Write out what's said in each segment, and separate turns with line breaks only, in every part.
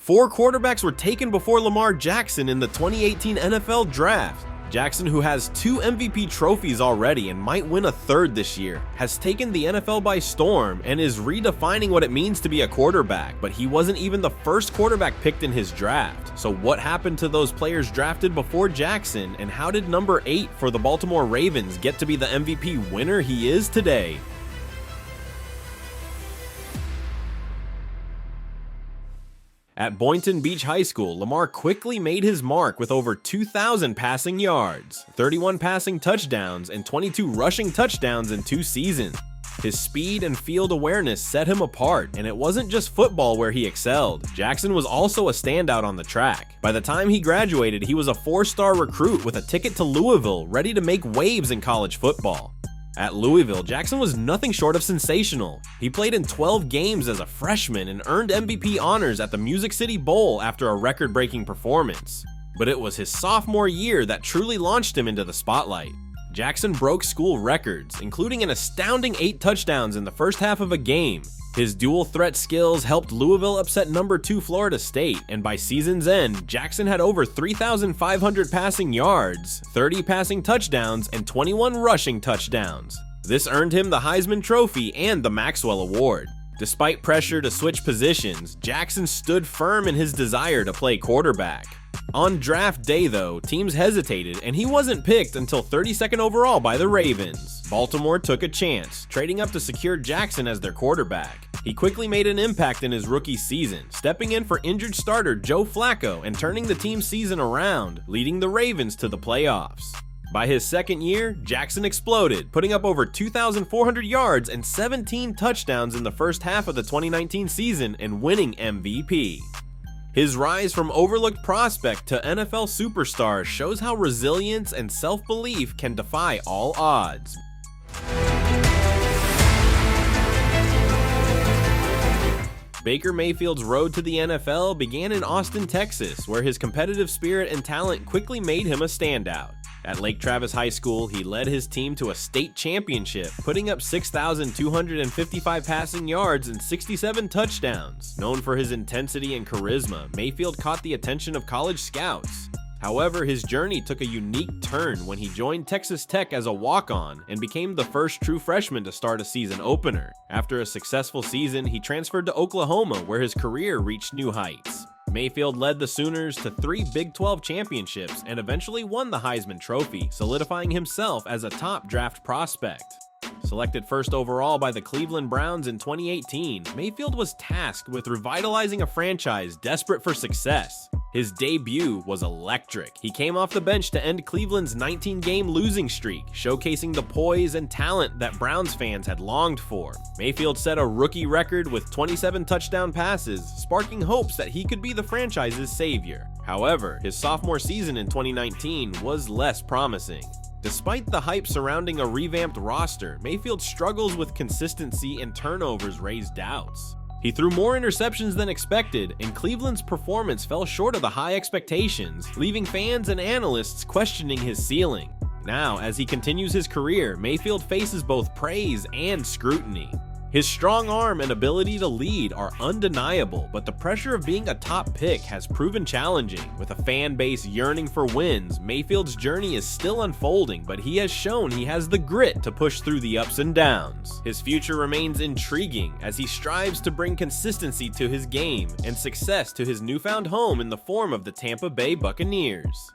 4 quarterbacks were taken before Lamar Jackson in the 2018 NFL Draft. Jackson, who has 2 MVP trophies already and might win a 3rd this year, has taken the NFL by storm and is redefining what it means to be a quarterback, but he wasn't even the first quarterback picked in his draft. So what happened to those players drafted before Jackson, and how did number 8 for the Baltimore Ravens get to be the MVP winner he is today? At Boynton Beach High School, Lamar quickly made his mark with over 2,000 passing yards, 31 passing touchdowns, and 22 rushing touchdowns in 2 seasons. His speed and field awareness set him apart, and it wasn't just football where he excelled. Jackson was also a standout on the track. By the time he graduated, he was a 4-star recruit with a ticket to Louisville, ready to make waves in college football. At Louisville, Jackson was nothing short of sensational. He played in 12 games as a freshman and earned MVP honors at the Music City Bowl after a record-breaking performance. But it was his sophomore year that truly launched him into the spotlight. Jackson broke school records, including an astounding 8 touchdowns in the first half of a game. His dual threat skills helped Louisville upset number 2 Florida State, and by season's end, Jackson had over 3,500 passing yards, 30 passing touchdowns, and 21 rushing touchdowns. This earned him the Heisman Trophy and the Maxwell Award. Despite pressure to switch positions, Jackson stood firm in his desire to play quarterback. On draft day though, teams hesitated and he wasn't picked until 32nd overall by the Ravens. Baltimore took a chance, trading up to secure Jackson as their quarterback. He quickly made an impact in his rookie season, stepping in for injured starter Joe Flacco and turning the team's season around, leading the Ravens to the playoffs. By his second year, Jackson exploded, putting up over 2,400 yards and 17 touchdowns in the first half of the 2019 season and winning MVP. His rise from overlooked prospect to NFL superstar shows how resilience and self-belief can defy all odds. Baker Mayfield's road to the NFL began in Austin, Texas, where his competitive spirit and talent quickly made him a standout. At Lake Travis High School, he led his team to a state championship, putting up 6,255 passing yards and 67 touchdowns. Known for his intensity and charisma, Mayfield caught the attention of college scouts. However, his journey took a unique turn when he joined Texas Tech as a walk-on and became the first true freshman to start a season opener. After a successful season, he transferred to Oklahoma, where his career reached new heights. Mayfield led the Sooners to 3 Big 12 championships and eventually won the Heisman Trophy, solidifying himself as a top draft prospect. Selected first overall by the Cleveland Browns in 2018, Mayfield was tasked with revitalizing a franchise desperate for success. His debut was electric. He came off the bench to end Cleveland's 19-game losing streak, showcasing the poise and talent that Browns fans had longed for. Mayfield set a rookie record with 27 touchdown passes, sparking hopes that he could be the franchise's savior. However, his sophomore season in 2019 was less promising. Despite the hype surrounding a revamped roster, Mayfield's struggles with consistency and turnovers raised doubts. He threw more interceptions than expected, and Cleveland's performance fell short of the high expectations, leaving fans and analysts questioning his ceiling. Now, as he continues his career, Mayfield faces both praise and scrutiny. His strong arm and ability to lead are undeniable, but the pressure of being a top pick has proven challenging. With a fan base yearning for wins, Mayfield's journey is still unfolding, but he has shown he has the grit to push through the ups and downs. His future remains intriguing as he strives to bring consistency to his game and success to his newfound home in the form of the Tampa Bay Buccaneers.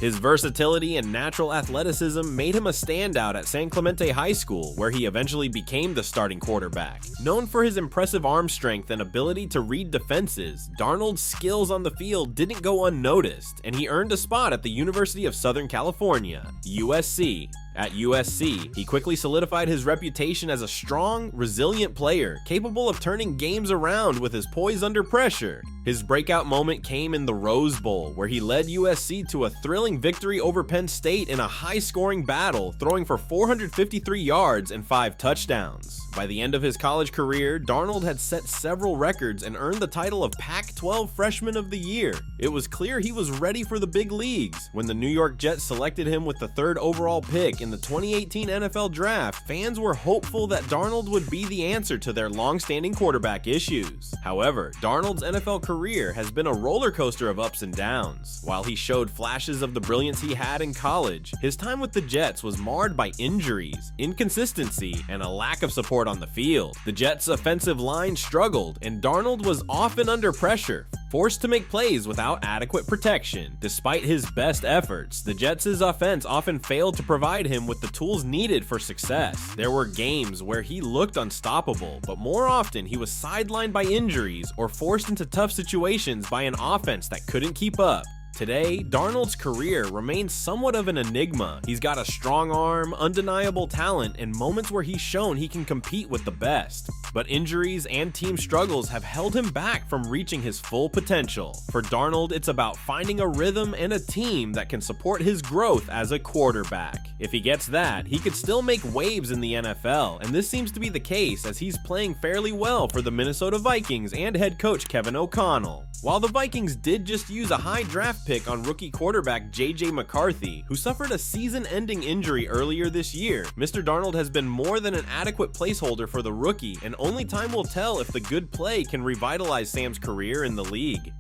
His versatility and natural athleticism made him a standout at San Clemente High School, where he eventually became the starting quarterback. Known for his impressive arm strength and ability to read defenses, Darnold's skills on the field didn't go unnoticed, and he earned a spot at the University of Southern California, USC. At USC, he quickly solidified his reputation as a strong, resilient player, capable of turning games around with his poise under pressure. His breakout moment came in the Rose Bowl, where he led USC to a thrilling victory over Penn State in a high-scoring battle, throwing for 453 yards and 5 touchdowns. By the end of his college career, Darnold had set several records and earned the title of Pac-12 Freshman of the Year. It was clear he was ready for the big leagues. When the New York Jets selected him with the 3rd overall pick, pick in the 2018 NFL Draft, fans were hopeful that Darnold would be the answer to their long-standing quarterback issues. However, Darnold's NFL career has been a roller coaster of ups and downs. While he showed flashes of the brilliance he had in college, his time with the Jets was marred by injuries, inconsistency, and a lack of support on the field. The Jets' offensive line struggled, and Darnold was often under pressure, forced to make plays without adequate protection. Despite his best efforts, the Jets' offense often failed to provide him with the tools needed for success. There were games where he looked unstoppable, but more often he was sidelined by injuries or forced into tough situations by an offense that couldn't keep up. Today, Darnold's career remains somewhat of an enigma. He's got a strong arm, undeniable talent, and moments where he's shown he can compete with the best. But injuries and team struggles have held him back from reaching his full potential. For Darnold, it's about finding a rhythm and a team that can support his growth as a quarterback. If he gets that, he could still make waves in the NFL, and this seems to be the case as he's playing fairly well for the Minnesota Vikings and head coach Kevin O'Connell. While the Vikings did just use a high draft pick on rookie quarterback J.J. McCarthy, who suffered a season-ending injury earlier this year, Mr. Darnold has been more than an adequate placeholder for the rookie, and only time will tell if the good play can revitalize Sam's career in the league.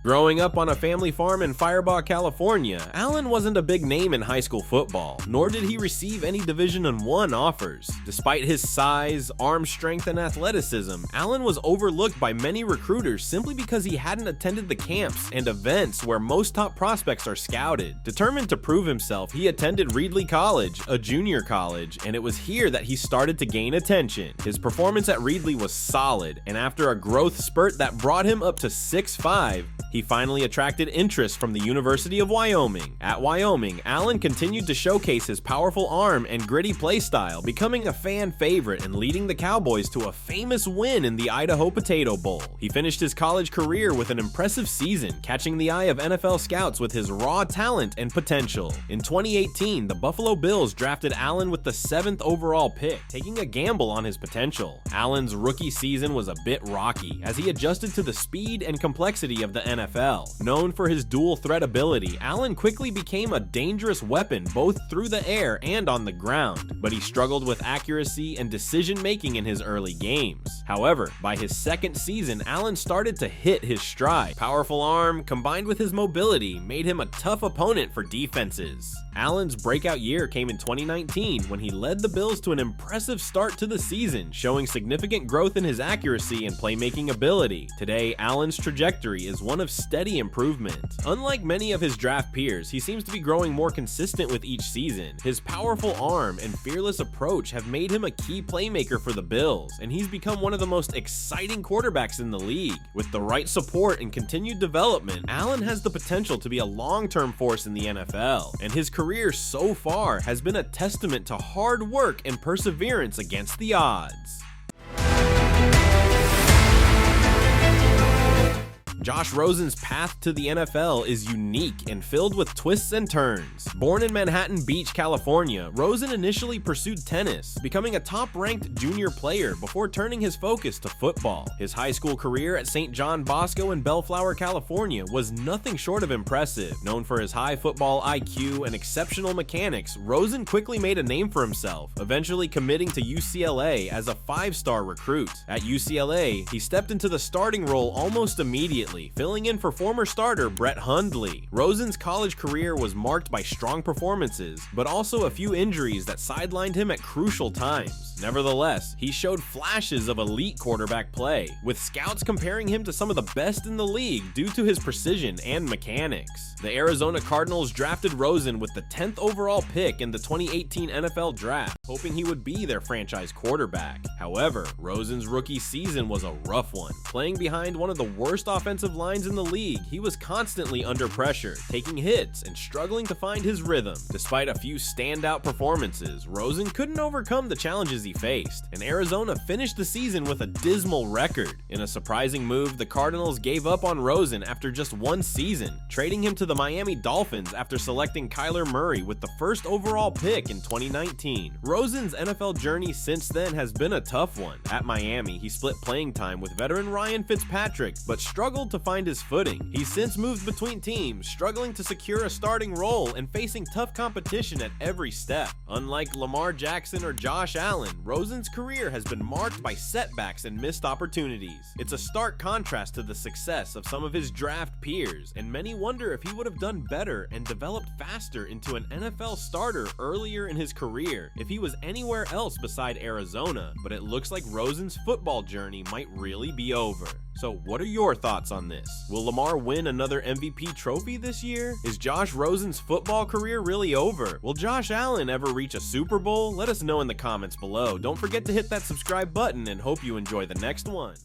Growing up on a family farm in Firebaugh, California, Allen wasn't a big name in high school football, nor did he receive any Division I offers. Despite his size, arm strength, and athleticism, Allen was overlooked by many recruiters simply because he hadn't attended the camps and events where most top prospects are scouted. Determined to prove himself, he attended Reedley College, a junior college, and it was here that he started to gain attention. His performance at Reedley was solid, and after a growth spurt that brought him up to 6'5", he finally attracted interest from the University of Wyoming. At Wyoming, Allen continued to showcase his powerful arm and gritty play style, becoming a fan favorite and leading the Cowboys to a famous win in the Idaho Potato Bowl. He finished his college career with an impressive season, catching the eye of NFL scouts with his raw talent and potential. In 2018, the Buffalo Bills drafted Allen with the 7th overall pick, taking a gamble on his potential. Allen's rookie season was a bit rocky, as he adjusted to the speed and complexity of the NFL. Known for his dual threat ability, Allen quickly became a dangerous weapon both through the air and on the ground, but he struggled with accuracy and decision-making in his early games. However, by his second season, Allen started to hit his stride. Powerful arm, combined with his mobility, made him a tough opponent for defenses. Allen's breakout year came in 2019 when he led the Bills to an impressive start to the season, showing significant growth in his accuracy and playmaking ability. Today, Allen's trajectory is one of steady improvement. Unlike many of his draft peers, he seems to be growing more consistent with each season. His powerful arm and fearless approach have made him a key playmaker for the Bills, and he's become one of the most exciting quarterbacks in the league. With the right support and continued development, Allen has the potential to be a long-term force in the NFL, and his career so far has been a testament to hard work and perseverance against the odds. Josh Rosen's path to the NFL is unique and filled with twists and turns. Born in Manhattan Beach, California, Rosen initially pursued tennis, becoming a top-ranked junior player before turning his focus to football. His high school career at St. John Bosco in Bellflower, California was nothing short of impressive. Known for his high football IQ and exceptional mechanics, Rosen quickly made a name for himself, eventually committing to UCLA as a 5-star recruit. At UCLA, he stepped into the starting role almost immediately, filling in for former starter Brett Hundley. Rosen's college career was marked by strong performances, but also a few injuries that sidelined him at crucial times. Nevertheless, he showed flashes of elite quarterback play, with scouts comparing him to some of the best in the league due to his precision and mechanics. The Arizona Cardinals drafted Rosen with the 10th overall pick in the 2018 NFL Draft, hoping he would be their franchise quarterback. However, Rosen's rookie season was a rough one. Playing behind one of the worst offensive lines in the league, he was constantly under pressure, taking hits and struggling to find his rhythm. Despite a few standout performances, Rosen couldn't overcome the challenges he faced, and Arizona finished the season with a dismal record. In a surprising move, the Cardinals gave up on Rosen after just one season, trading him to the Miami Dolphins after selecting Kyler Murray with the 1st overall pick in 2019. Rosen's NFL journey since then has been a tough one. At Miami, he split playing time with veteran Ryan Fitzpatrick, but struggled to to find his footing. He's since moved between teams, struggling to secure a starting role and facing tough competition at every step. Unlike Lamar Jackson or Josh Allen, Rosen's career has been marked by setbacks and missed opportunities. It's a stark contrast to the success of some of his draft peers, and many wonder if he would have done better and developed faster into an NFL starter earlier in his career if he was anywhere else beside Arizona. But it looks like Rosen's football journey might really be over. So what are your thoughts on this? Will Lamar win another MVP trophy this year? Is Josh Rosen's football career really over? Will Josh Allen ever reach a Super Bowl? Let us know in the comments below. Don't forget to hit that subscribe button and hope you enjoy the next one.